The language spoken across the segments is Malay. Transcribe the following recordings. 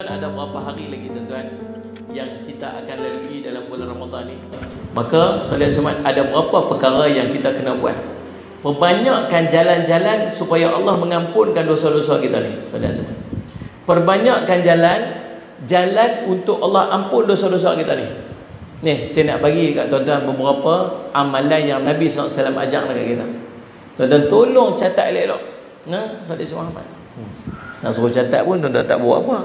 Ada berapa hari lagi tuan-tuan yang kita akan lalui dalam bulan Ramadan ni? Maka saudara semua, ada berapa perkara yang kita kena buat? Perbanyakkan jalan-jalan supaya Allah mengampunkan dosa-dosa kita ni, saudara semua. Perbanyakkan jalan untuk Allah ampun dosa-dosa kita ni. Ni, saya nak bagi kat tuan-tuan beberapa amalan yang Nabi SAW ajak dekat kita. Tuan-tuan tolong catat elok-elok. Nah, saudara semua. Nak suruh catat pun tuan-tuan tak buat apa.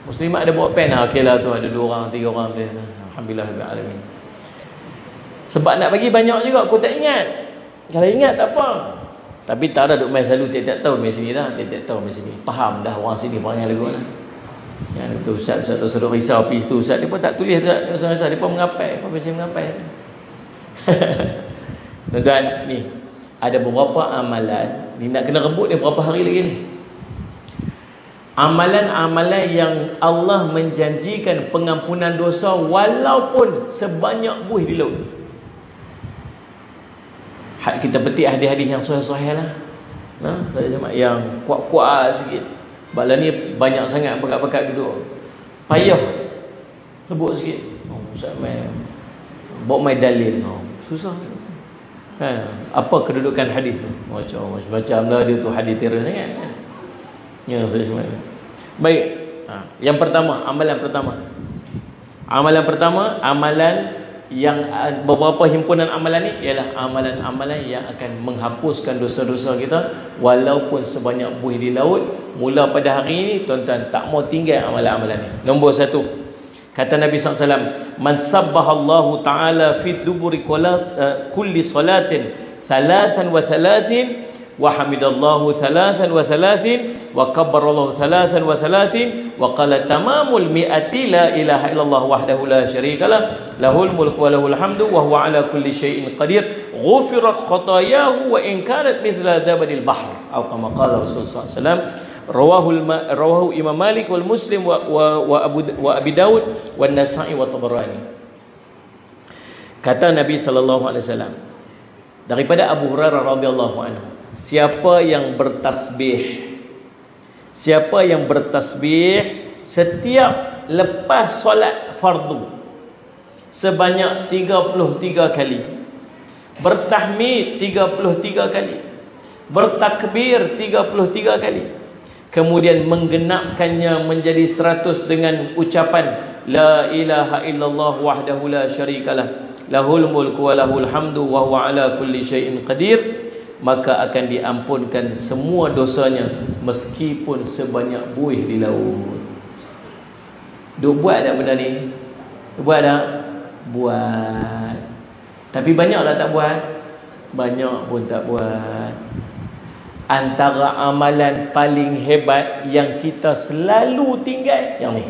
Muslimat ada bawa pen lah. Okey lah tu, ada 2 orang, 3 orang dia. Alhamdulillah rabbil alamin. Sebab nak bagi banyak juga, aku tak ingat. Kalau ingat tak apa. Tapi tak ada duk main selalu tiap-tiap tahun main sini dah. Tiap-tiap tahun main sini. Faham dah orang sini perangai lagu lah. Yang tu Ustaz tu suruh risau pergi tu. Ustaz dia pun tak tulis tak. Ustaz dia pun mengapai. Apa biasa mengapai. Tuan-tuan ni, ada beberapa amalan. Ni nak kena rebut ni berapa hari lagi ni. Amalan-amalan yang Allah menjanjikan pengampunan dosa walaupun sebanyak buih di laut. Kita petik hadis-hadis yang sahih-sahih lah. Saya jemaah yang kuat-kuat sikit. Sebab ni banyak sangat pekat-pekat duduk. Payah sebut sikit. Ustaz main bawa main dalil. Susah. Apa kedudukan hadis tu? Macam lah dia tu hadis terus sangat. Ya, saya semua. Baik. Yang pertama, amalan pertama, amalan yang beberapa himpunan amalan ni ialah amalan-amalan yang akan menghapuskan dosa-dosa kita walaupun sebanyak buih di laut. Mula pada hari ini, tuan-tuan tak mau tinggal amalan-amalan ni. Nombor 1. Kata Nabi SAW, man sabbahallahu ta'ala fi duburi kulli salatin 33 wa hamidallahu 33 wa kabbarallahu 33 wa qala tamamul mi'ati la ilaha illallah wahdahu la syarikalah lahul mulku wa lahul hamdu wa huwa ala kulli syai'in qadir ghufirat khatayahu wa in kanat mithla zabadil bahr atau kama qala Rasulullah SAW. Rawahu Imam Malik wal Muslim wa Abi Daud wa Nasa'i wa Tabarani. Kata Nabi sallallahu alaihi wasallam daripada Abu Hurairah radhiyallahu anhu, siapa yang bertasbih setiap lepas solat fardu sebanyak 33 kali, bertahmid 33 kali, bertakbir 33 kali, kemudian menggenapkannya menjadi 100 dengan ucapan la ilaha illallah wahdahu la syarikalah lahul mulku wa lahul hamdu wa huwa ala kulli syai'in qadir, maka akan diampunkan semua dosanya meskipun sebanyak buih di laut. Duk buat tak benda ni? Buat tak? Buat. Tapi banyak tak buat? Banyak pun tak buat. Antara amalan paling hebat yang kita selalu tinggal yang ni.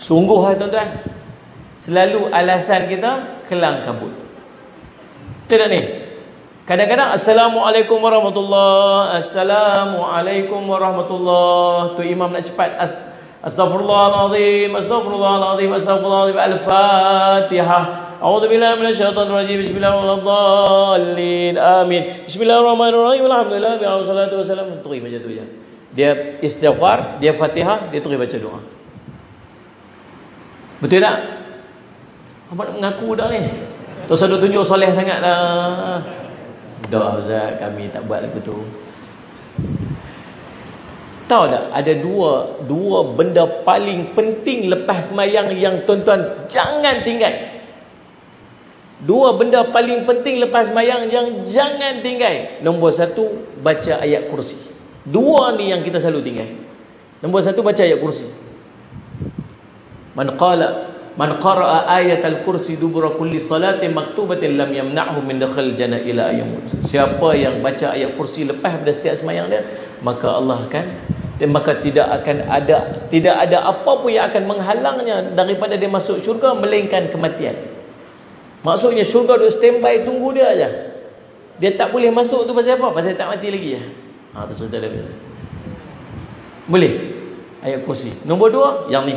Sungguh lah tuan-tuan. Selalu alasan kita kelang kabut. Tidak ni. Kadang-kadang Assalamualaikum warahmatullahi, Assalamualaikum warahmatullahi. Tu imam nak cepat. Astaghfirullahalazim, astaghfirullahalazim, astaghfirullahalazim. Al-Fatihah. A'udzubillahi minasyaitonir rajim. Bismillahirrahmanirrahim. Amin. Bismillahirrahmanirrahim. Alhamdulillah wassalatu wassalamu. Terus macam tu je. Dia istighfar, dia Fatihah, dia terus baca doa. Betul tak? Apa nak mengaku dah ni? Terus ada tunjuk soleh sangat dah. Dah Ustaz, kami tak buat lagu tu. Tahu tak, ada dua benda paling penting lepas sembahyang yang tuan-tuan jangan tinggal. Dua benda paling penting lepas sembahyang yang jangan tinggal. Nombor 1, baca ayat kursi. Dua ni yang kita selalu tinggal. Nombor 1, baca ayat kursi. Man qara'a ayatal kursi dubura kulli salatin maktubatin lam yamna'hu min dakhil jannah ila ayyamut. Siapa yang baca ayat kursi lepas pada setiap sembahyang dia, maka Allah akan tidak ada apa pun yang akan menghalangnya daripada dia masuk syurga melainkan kematian. Maksudnya syurga duk standby tunggu dia aja. Dia tak boleh masuk tu pasal apa? Pasal tak mati lagi. Tu sudah dah. Boleh ayat kursi. Nombor 2 yang ni.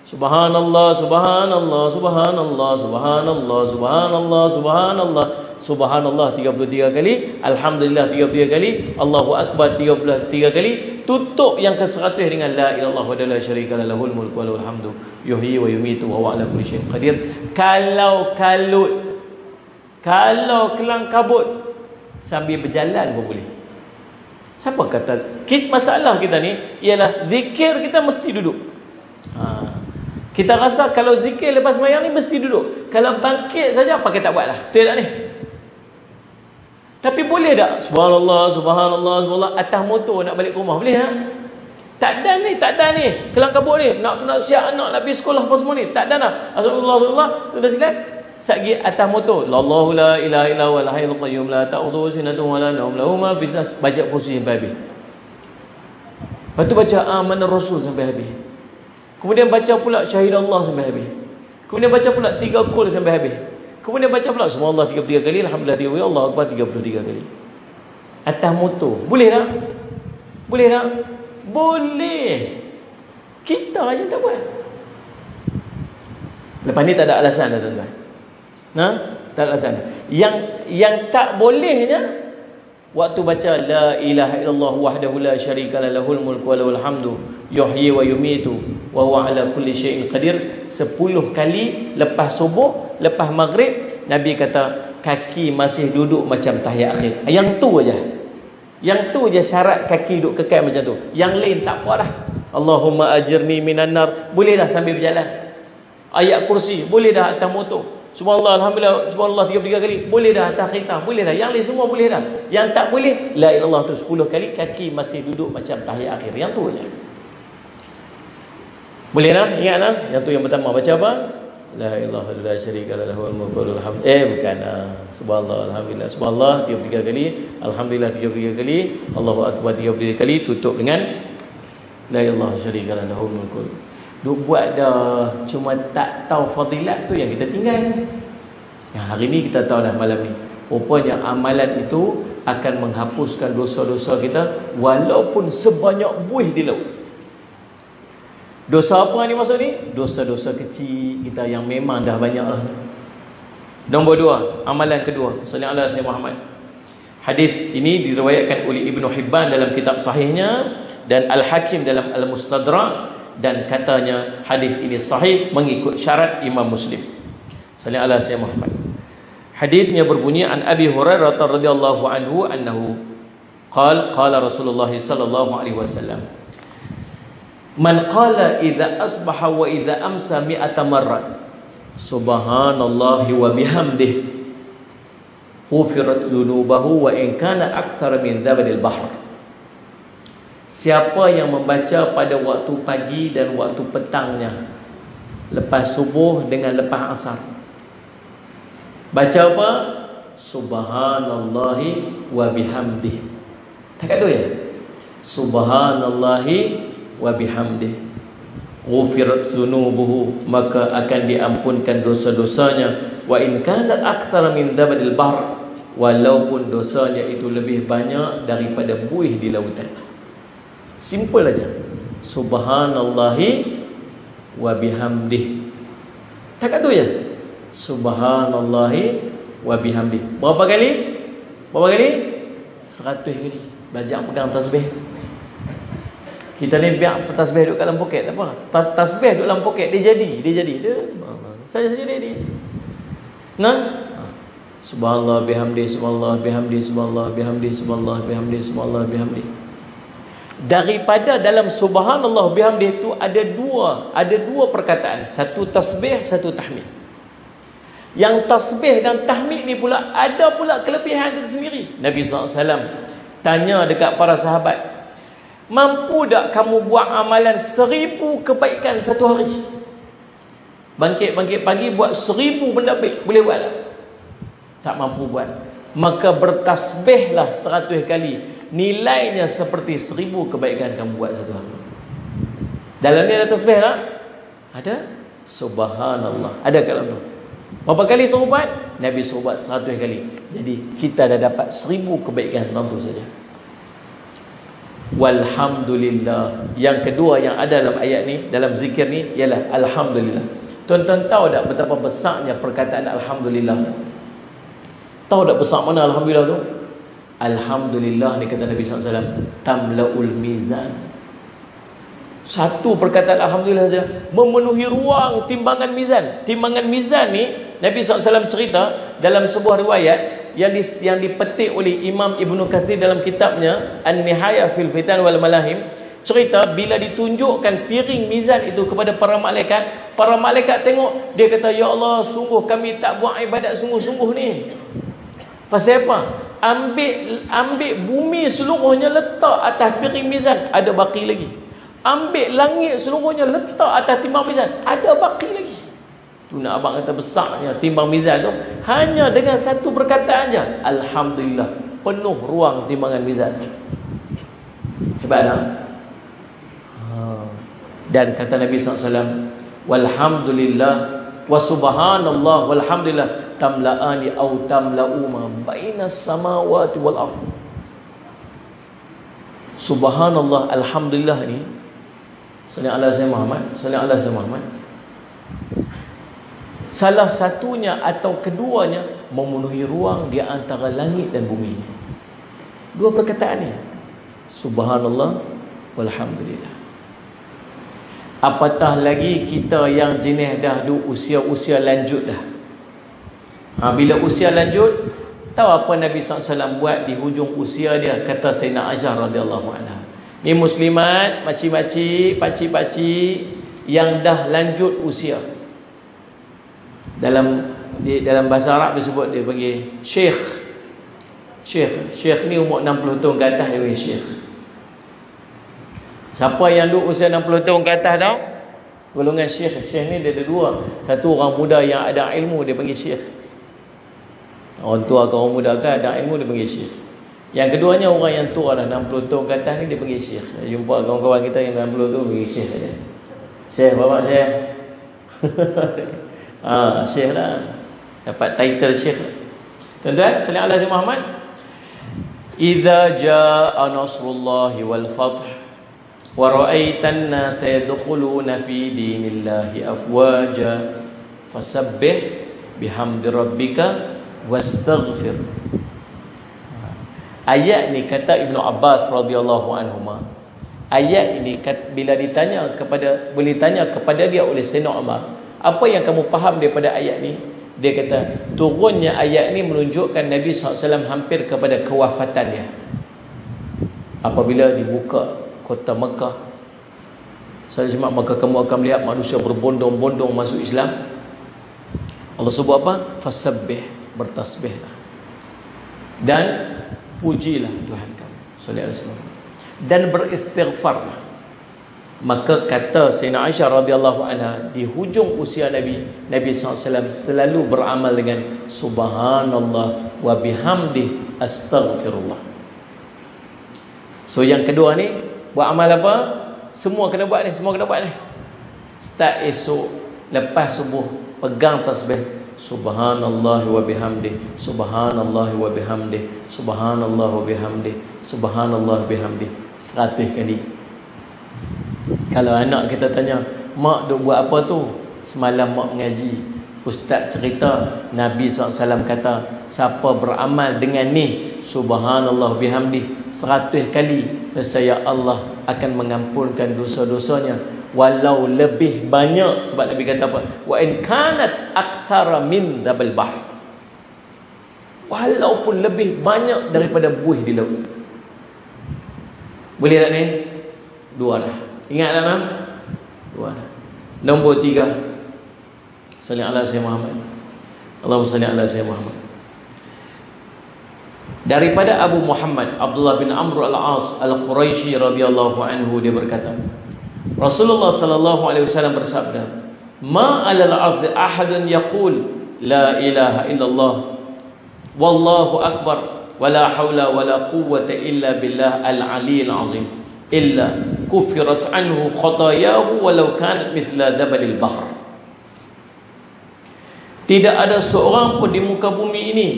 Subhanallah, subhanallah, subhanallah, subhanallah, subhanallah, subhanallah, subhanallah 33 kali, alhamdulillah 33 kali, Allahu akbar 33 kali. tutup yang ke-100 dengan la ilallah wa la syarika lahul mulku wa lahul hamdu yuhyi wa yumitu wa huwa ala kulli syai'in qadir. Kalau kelang kabut sambil berjalan pun boleh. Siapa kata masalah kita ni ialah zikir kita mesti duduk. Kita rasa kalau zikir lepas sembahyang ni mesti duduk. Kalau bangkit saja pakai tak buatlah. Betul tak ni? Tapi boleh tak? Subhanallah, subhanallah, subhanallah atas motor nak balik rumah boleh tak? Tak ada ni. Kelang kabut ni. Nak siap anak nak pergi sekolah apa semua ni. Tak ada nak. Astagfirullah, tu dah silap. Sagi atas motor. Allahu la ilaha illa huwal hayyul qayyum la ta'khudhuhu sinatun wa la nawm lahu ma fis baca kursi sampai habis. Lepas tu baca amanar rasul sampai habis. Kemudian baca pula syahidallah sampai habis. Kemudian baca pula 3 qul sampai habis. Kemudian baca pula subhanallah 33 kali, alhamdulillah 33 kali, Allahu akbar 33 kali. Atas motor. Boleh tak? Boleh tak? Boleh. Kita aja tak buat. Lepas ni tak ada alasan dah tuan-tuan. Tak ada alasan. Yang tak bolehnya waktu baca la ilaha illallah wahdahu la syarika lahul mulku wa lahul hamdu yuhyi wa yumitu wa huwa ala kulli syai'in qadir 10 kali lepas subuh, lepas maghrib. Nabi kata kaki masih duduk macam tahiyat akhir. Yang tu aja. Yang tu je syarat kaki duduk kekal macam tu. Yang lain tak apa dah. Allahumma ajirni minan nar boleh dah sambil berjalan. Ayat kursi boleh dah atas motor. Subhanallah, alhamdulillah, subhanallah 33 kali boleh dah atas kereta, boleh dah. Yang lain semua boleh dah. Yang tak boleh la ilallah tu 10 kali kaki masih duduk macam tahiyat akhir. Yang tu aja. Boleh dah? Ingat dah? Yang tu yang pertama baca apa? La ilaha illallah syarika lahul mulku wa lahul hamd. Bukan. Subhanallah, alhamdulillah, subhanallah 33 kali, alhamdulillah 33 kali, Allahu akbar 33 kali, tutup dengan la ilaha syarika lahul mulku. Duk buat dah, cuma tak tahu fadilat tu yang kita tinggal. Yang hari ni kita tahu dah malam ni. Rupanya amalan itu akan menghapuskan dosa-dosa kita walaupun sebanyak buih di laut. Dosa apa ni maksud ni? Dosa-dosa kecil kita yang memang dah banyak lah. Nombor 2, amalan kedua. Sallallahu alaihi Muhammad. Hadis ini diriwayatkan oleh Ibnu Hibban dalam kitab sahihnya dan Al-Hakim dalam Al-Mustadrak, dan katanya hadis ini sahih mengikut syarat Imam Muslim. Sallallahu alaihi Muhammad. Hadisnya berbunyi an Abi Hurairah radhiyallahu anhu annahu qala Rasulullah sallallahu alaihi wasallam man qala idza asbaha wa idza amsa 100 marrat subhanallahi wa bihamdihi ghufirat dhunubahu wa in kana akthar min zabadil bahr. Siapa yang membaca pada waktu pagi dan waktu petangnya, lepas subuh dengan lepas asar, baca apa? Subhanallahi wa bihamdih. Tak ada ya? Subhanallahi wa bihamdih ghufirat dzunubuhu, maka akan diampunkan dosa-dosanya. Wa in kanat akthar min zabadil bahr, walaupun dosanya itu lebih banyak daripada buih di lautan. Simple aja. Subhanallahi wa bihamdih. Tak ada ya? Subhanallahi wa bihamdih. Berapa kali? Berapa kali? 100 kali. Belajar pegang tasbih. Kita ni biar tasbih duduk dalam poket tak apa. Tasbih duduk dalam poket dia jadi. Saja dia. Nah. Subhanallah bihamdih, subhanallah bihamdih, subhanallah bihamdih, subhanallah bihamdih, subhanallah bihamdih. Daripada dalam subhanallah bihamdih itu ada dua perkataan, satu tasbih, satu tahmid. Yang tasbih dan tahmid ni pula ada pula kelebihan tersendiri. Nabi SAW tanya dekat para sahabat, mampu tak kamu buat amalan 1000 kebaikan satu hari? Bangkit pagi buat 1000 benda baik, boleh buat tak? Tak mampu buat. Maka bertasbihlah 100 kali. Nilainya seperti 1000 kebaikan kamu buat satu hari. Dalam ni ada tasbih tak? Ada. Subhanallah. Ada kat dalam tu. Berapa kali suruh buat? Nabi suruh buat 100 kali. Jadi kita dah dapat 1000 kebaikan dalam tu saja. Walhamdulillah. Yang kedua yang ada dalam ayat ni, dalam zikir ni, ialah alhamdulillah. Tuan-tuan tahu tak betapa besarnya perkataan alhamdulillah tu? Tahu tak besar mana alhamdulillah tu? Alhamdulillah ni kata Nabi SAW, tamlaul mizan. Satu perkataan Alhamdulillah saja memenuhi ruang timbangan mizan. Timbangan mizan ni Nabi SAW cerita dalam sebuah riwayat yang dipetik oleh Imam Ibn Kathir dalam kitabnya An-Nihayah fil Fitan wal Malahim. Cerita bila ditunjukkan piring mizan itu kepada para malaikat tengok, dia kata, ya Allah, sungguh kami tak buat ibadat sungguh-sungguh ni. Pasal apa? Ambil bumi seluruhnya letak atas piring mizan, ada baki lagi. Ambil langit seluruhnya letak atas timbang mizan, ada baki lagi. Tu nak abang kata besarnya timbang mizan tu, hanya dengan satu perkataan je, Alhamdulillah, penuh ruang timbangan mizan. Hebat tak? Dan kata Nabi SAW, walhamdulillah wa subhanallah walhamdulillah tamla'ani au tamla'u ma bainas samawati wal ardh. Subhanallah, alhamdulillah ni, sallallahu alaihi Muhammad, sallallahu alaihi Muhammad, salah satunya atau keduanya memenuhi ruang di antara langit dan bumi. Dua perkataan ni, subhanallah walhamdulillah. Apatah lagi kita yang jenis dah usia lanjut dah. Bila usia lanjut, tahu apa Nabi SAW buat di hujung usia dia? Kata Sayyidina Aisyah radhiyallahu anha, ni muslimat, makcik-makcik, pakcik-pakcik yang dah lanjut usia. Dalam bahasa Arab disebut, dia panggil syekh. Syekh ni umur 60 tahun ke atas dia panggil syekh. Siapa yang duduk usia 60 tahun ke atas tau, golongan syekh. Syekh ni dia ada dua. Satu orang muda yang ada ilmu, dia panggil syekh. Orang tua ke orang muda ke ada ilmu, dia panggil syekh. Yang keduanya orang yang tua lah, 60 tahun ke atas ni, dia panggil syekh. Jumpa kawan-kawan kita yang 60 tahun panggil syekh saja. Syekh, bapak syekh. Syekh lah, dapat title syekh. Tuan-tuan, sallallahu alaihi Muhammad, idza jaa nasrullahi wal fath wa ra'aitan nasa yadkhuluna fi dinillahi afwaja fasabbih bihamdi rabbika wastaghfir. Ayat ni kata Ibnu Abbas radhiyallahu anhuma, ayat ini bila boleh tanya kepada dia oleh Sayyidina Umar, apa yang kamu faham daripada ayat ni? Dia kata, turunnya ayat ni menunjukkan Nabi SAW hampir kepada kewafatannya. Apabila dibuka kota Mekah, saya cuma maka kamu akan melihat manusia berbondong-bondong masuk Islam. Allah sebut apa? Fasabbih, bertasbihlah dan pujilah Tuhan kamu, sallallahu alaihi wasallam, dan beristighfarlah. Maka kata Sayyidina Aisyah radhiyallahu anha, di hujung usia Nabi SAW selalu beramal dengan subhanallah wa bihamdi astaghfirullah. So yang kedua ni, buat amal apa? Semua kena buat ni, Start esok lepas subuh, pegang tasbih, subhanallah wa bihamdi, subhanallah wa bihamdi, subhanallah wa bihamdi, subhanallah wa bihamdi, 100 kali. Kalau anak kita tanya, mak duk buat apa tu? Semalam mak mengaji, ustaz cerita Nabi SAW kata, siapa beramal dengan ni, subhanallah bihamdi, 100 kali, nescaya Allah akan mengampunkan dosa-dosanya walau lebih banyak. Sebab Nabi kata apa? Wa in kanat akthara min dabil bahr, walaupun lebih banyak daripada buih di laut. Boleh tak ni? 2 dah. Ingat tak nak? 2 dah. Nombor 3, salli ala sayyidina Muhammad, Allahumma salli ala sayyidina Muhammad. Daripada Abu Muhammad Abdullah bin Amr al-As al-Quraisy radhiyallahu anhu, dia berkata, Rasulullah sallallahu alaihi wasallam bersabda, ma 'alal ardi ahadun yaqul la ilaha illallah wallahu akbar wala haula wala quwwata illa billah al-'aliyyil 'azim illa kufirat anhu khatayahu walau kanat mithla dabalil bahr. Tidak ada seorang pun di muka bumi ini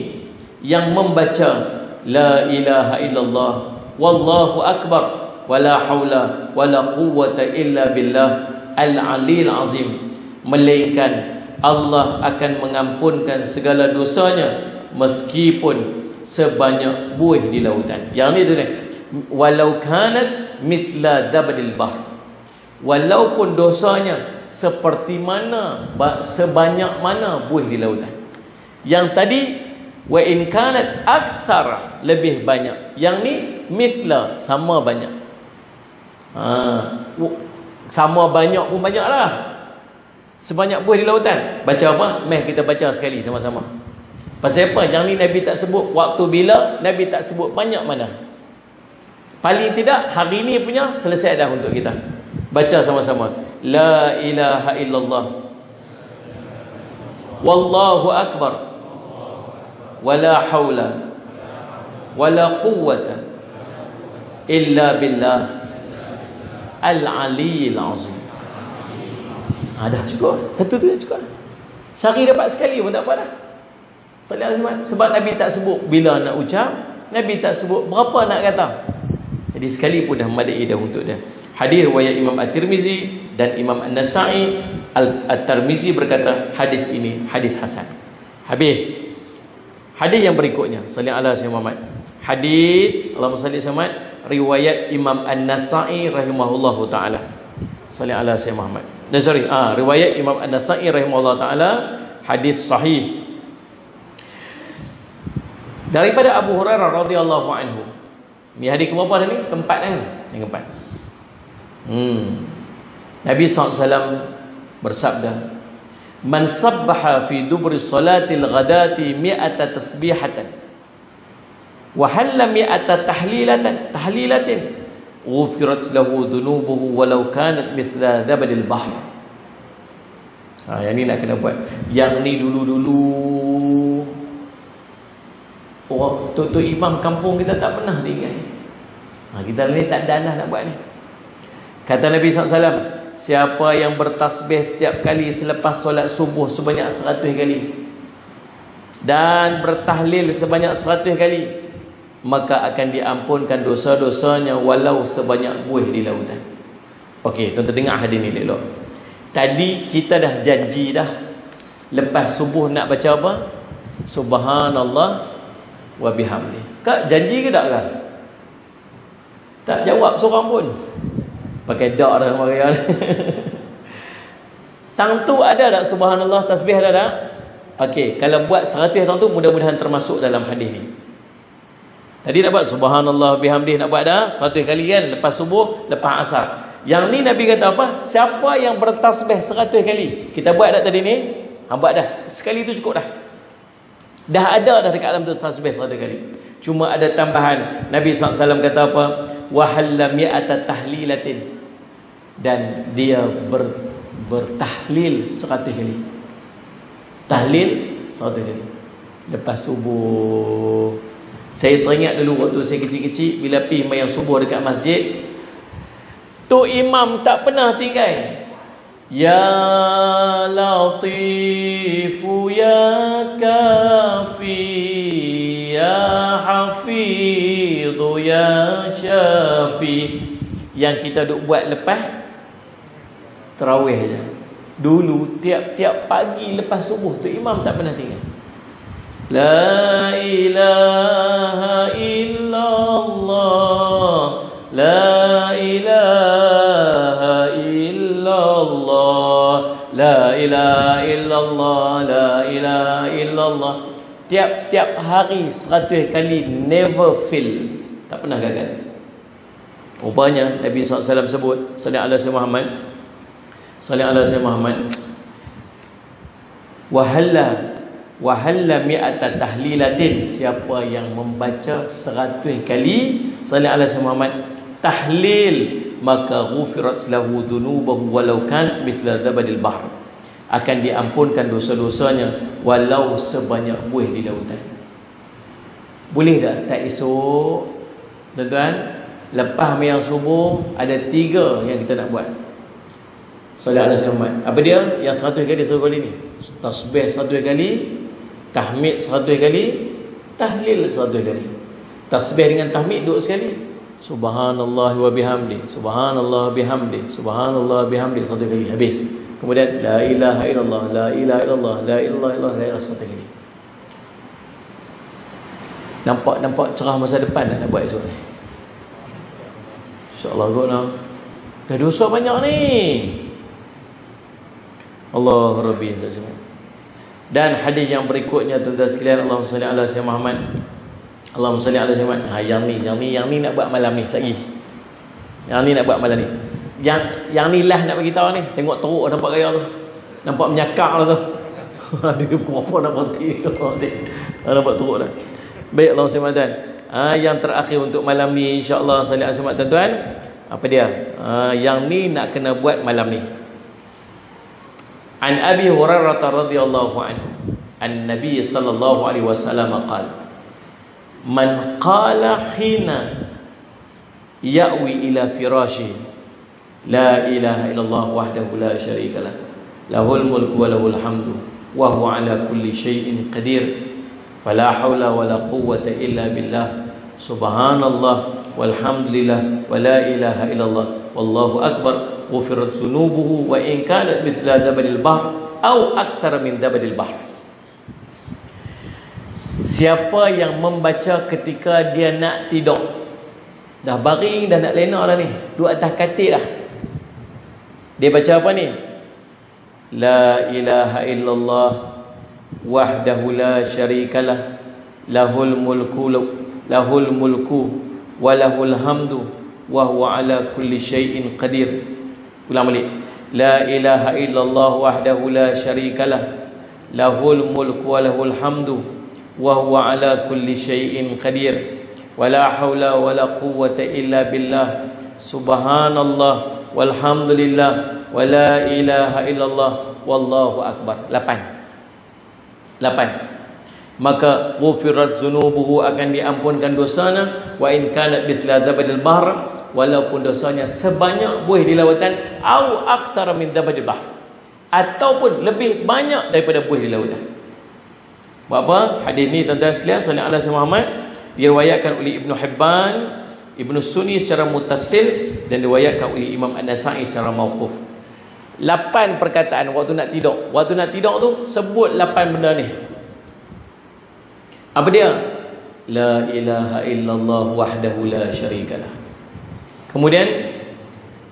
yang membaca la ilaha illallah wallahu akbar wala haula wala quwwata illa billah al-'aliyyil 'azim, melainkan Allah akan mengampunkan segala dosanya meskipun sebanyak buih di lautan. Yang ni tu ni, walau kanat mithla zabadil bahr, walaupun dosanya seperti mana, sebanyak mana buih di lautan. Yang tadi wa in kanat akthar, lebih banyak. Yang ni mithla, sama banyak. Sama banyak pun banyak lah, sebanyak buih di lautan. Baca apa? Meh kita baca sekali sama-sama. Pasal apa? Yang ni Nabi tak sebut waktu bila, Nabi tak sebut banyak mana. Paling tidak hari ni punya selesai dah untuk kita. Baca sama-sama. La ilaha illallah, wallahu akbar, wala haula wala quwwata illa billah al-aliyyil azim. Dah cukup. Satu tu dah cukup. Sehari dapat sekali pun tak apa dah. Sebab Nabi tak sebut bila nak ucap, Nabi tak sebut berapa nak kata. Jadi sekali pun dah madai dah untuk dia. Hadis riwayat Imam At-Tirmizi dan Imam An-Nasa'i. At-Tirmizi berkata hadis ini hadis hasan. Habis. Hadis yang berikutnya, salli ala sayyidina Muhammad. Hadis Allahumma salli Muhammad, riwayat Imam An-Nasa'i rahimahullahu taala. Salli ala sayyidina Muhammad. Riwayat Imam An-Nasa'i rahimahullahu taala, hadis sahih. Daripada Abu Hurairah radhiyallahu anhu. Ni hadis ke berapa dah ni? Keempat kan? Yang keempat. Nabi SAW bersabda, man sabbaha fi dubri salatil ghadati mi'ata tasbihatan wa halla mi'ata tahlilatin ghufirat lahu dhunubuhu walau kanat mithla zabadil bahr. Yang ni nak kena buat. Yang ni dulu-dulu orang tu imam kampung kita tak pernah tinggal. Kita ni tak ada nak buat ni. Kata Nabi SAW, siapa yang bertasbih setiap kali selepas solat subuh sebanyak 100 kali dan bertahlil sebanyak 100 kali, maka akan diampunkan dosa-dosanya walau sebanyak buih di lautan. Okey, tuan-tuan dengar hadis ni elok. Tadi kita dah janji dah, lepas subuh nak baca apa? Subhanallah wa bihamdi. Kak janji ke tak kan? Tak jawab seorang pun. Pakai dak dah kemarin. Tang tu ada tak subhanallah tasbih ada tak? Okey, kalau buat 100 tang tu mudah-mudahan termasuk dalam hadis ni. Tadi nak buat subhanallah bihamdih, nak buat dah 100 kali kan, lepas subuh, lepas asar. Yang ni Nabi kata apa? Siapa yang bertasbih 100 kali. Kita buat dah tadi ni? Buat dah. Sekali tu cukup dah. Dah ada dah dekat dalam tu tasbih 100 kali. Cuma ada tambahan. Nabi SAW kata apa? Wahalla mi'ata tahlilatin, dan dia bertahlil 100 kali. Tahlil 100 kali lepas subuh. Saya teringat dulu waktu saya kecil-kecil, bila pergi mayang subuh dekat masjid, tu imam tak pernah tinggal. Ya Latifu ya Kafi ya Hafidhu ya Syafi. Yang kita duk buat lepas tarawih je. Dulu tiap-tiap pagi lepas subuh tu imam tak pernah tinggal. La ilaha illallah, la ilaha illallah, la ilaha illallah, la ilaha illallah. Tiap-tiap hari 100 kali, never fail. Tak pernah gagal. Rupanya Nabi SAW sebut, sallallahu alaihi wasallam Muhammad, sallallahu alaihi wasallam Muhammad, wahalla mi'ata tahlilatin, siapa yang membaca 100 kali sallallahu alaihi wasallam Muhammad tahlil, maka ghufirat lahu dhunubuhu walau kan mithla zabadil bahr, akan diampunkan dosa-dosanya walau sebanyak buih di lautan. Boleh tak start esok, tuan-tuan? Lepas mayang subuh ada 3 yang kita nak buat. Sallallahu alaihi wasallam. Apa dia? Yang 100 kali 100 kali ni. Tasbih 100 kali, tahmid 100 kali, tahlil 100 kali. Tasbih dengan tahmid duduk sekali. Subhanallah wa bihamdi, subhanallah bihamdi, subhanallah bihamdi 100 kali habis. Kemudian la ilaha illallah, la ilaha illallah, la ilaha illallah, la ilaha illallah 100 kali. Nampak cerah masa depan nak buat esok ni. InsyaAllah kot lah. Dah dosa banyak ni. Allah Rabbi Zazimah. Dan hadis yang berikutnya tuan-tuan sekalian, Allahumma salli ala sayyidina Muhammad. Allahumma salli ala sayyidina Muhammad. Yang ni nak buat malam ni lagi. Yang ni nak buat malam ni. Yang ni lah nak bagi tahu ni. Tengok teruk nampak gaya tu. Nampak menyakak lah tu. Dia berapa nak berhenti. Nampak teruk dah. Baik, Allahumma salli. Yang terakhir untuk malam ni, insya-Allah salli ala sayyidina tuan-tuan. Apa dia? Yang ni nak kena buat malam ni. An Abi Hurairah radhiyallahu anhu, an-nabiy sallallahu alaihi wasallam qala, man qala hina ya'wi ila firashihi la ilaha illallah wahdahu la syarika lah, lahul mulku wa lahul hamdu wa huwa ala kulli syai'in qadir, wala haula wala quwwata illa billah, subhanallah walhamdulillah wala ilaha illallah wallahu akbar, ghufirat dhunubuhu wa in kanat mithla zabadil bahr au akthar min zabadil bahr. Siapa yang membaca ketika dia nak tidur, dah baring, dah nak lena dah ni, duduk atas katil dah, dia baca apa ni? La ilaha illallah wahdahu la syarikalah, lahul mulku wa lahul hamdu wa huwa ala kulli syai'in qadir. Ulang balik. La ilaha illallah wahdahu la syarikalah, lahul mulku wa lahul hamdu wa huwa ala kulli syai'in qadir, wa la haula wa la quwwata illa billah, subhanallah walhamdulillah wa la ilaha illallah wallahu akbar. 8. Maka ghufirat dzunubuhu, akan diampunkan dosanya, wa in kanat mithla zabadil bahr, walaupun dosanya sebanyak buih di lautan, au aktsara min zabadil bahr, ataupun lebih banyak daripada buih di lautan. Buat apa? Hadis ni tuan-tuan sekalian, sallallahu alaihi Muhammad, diriwayatkan oleh Ibnu Hibban, Ibnu Sunni secara muttasil, dan diriwayatkan oleh Imam An-Nasa'i secara mauquf. 8 perkataan waktu nak tidur. Waktu nak tidur tu sebut 8 benda ni. Apa dia? La ilaha illallah wahdahu la syarikalah. Kemudian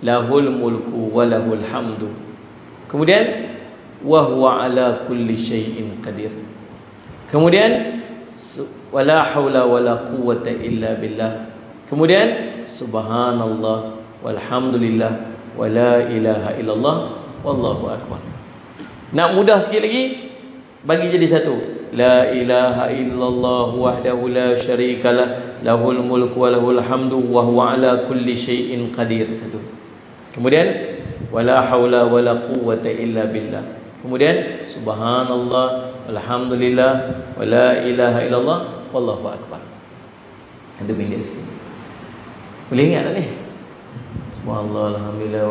lahul mulku wa lahul hamdu. Kemudian wa huwa ala kulli syai'in qadir. Kemudian wala haula wala quwwata illa billah. Kemudian subhanallah walhamdulillah wala ilaha illallah wallahu akbar. Nak mudah sikit lagi, bagi jadi satu. La ilaha illallah wahdahu la syarikalah, lahul mulku wa lahul hamdu wa huwa ala kulli syai'in qadir. Satu. Kemudian wala haula wala quwwata illa billah. Kemudian subhanallah walhamdulillah wala ilaha illallah wallahu akbar. Ada minit sikit. Boleh ingat tak ni? Subhanallah alhamdulillah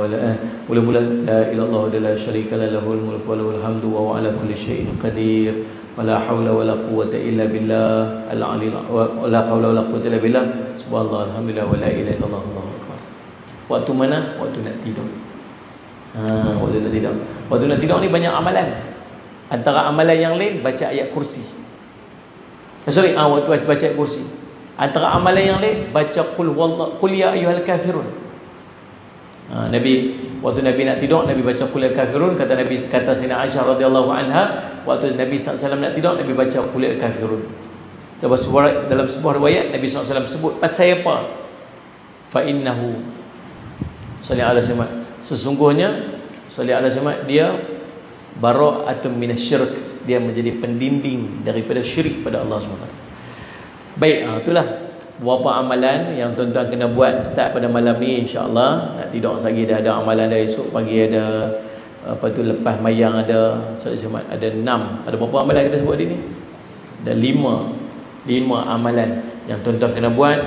mula-mula la ilallah wa la syarikalah, lahul mulku wa lahul hamdu wa huwa ala kulli syai'in qadir, wala haula wala quwwata illa billah al-'aliyyil wala haula wala quwwata illa billah, subhanallah alhamdulillah wala ilaha illallah wallahu akbar. Waktu mana? Waktu nak tidur. Waktu nak tidur. Waktu nak tidur ni banyak amalan. Antara amalan yang lain baca ayat kursi. Waktu baca ayat kursi. Antara amalan yang lain baca qul ya ayyuhal kafirun. Nabi, waktu Nabi nak tidur, Nabi baca qul ya kafirun. Kata Sayyidina Aisyah radhiyallahu anha, waktu Nabi SAW nak tidur, Nabi baca qul ya kafirun. Dalam sebuah riwayat Nabi SAW sebut pasal apa? Fa innahu sallallahu alaihi wasallam, sesungguhnya sallallahu alaihi wasallam dia bara'atun minasyirk, dia menjadi pendinding daripada syirik pada Allah SWT. Baik, itulah beberapa amalan yang tuan-tuan kena buat start pada malam ni, insya-Allah. Nak tidur lagi dah ada amalan, dah esok pagi ada lepas mayang ada Jumaat ada 6. Ada berapa amalan kita sebut hari ni? Ada 5 amalan yang tuan-tuan kena buat.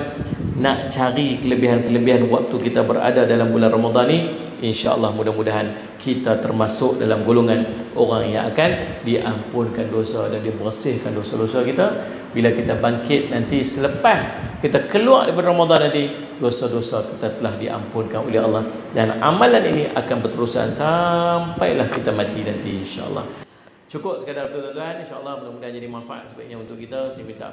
Nak cari kelebihan-kelebihan waktu kita berada dalam bulan Ramadan ni, insya-Allah mudah-mudahan kita termasuk dalam golongan orang yang akan diampunkan dosa dan dibersihkan dosa-dosa kita. Bila kita bangkit nanti, selepas kita keluar daripada Ramadan nanti, dosa-dosa kita telah diampunkan oleh Allah, dan amalan ini akan berterusan sampailah kita mati nanti, insya-Allah. Cukup sekadar tu tuan-tuan, insya-Allah mudah-mudahan jadi manfaat sebaiknya untuk kita. Saya minta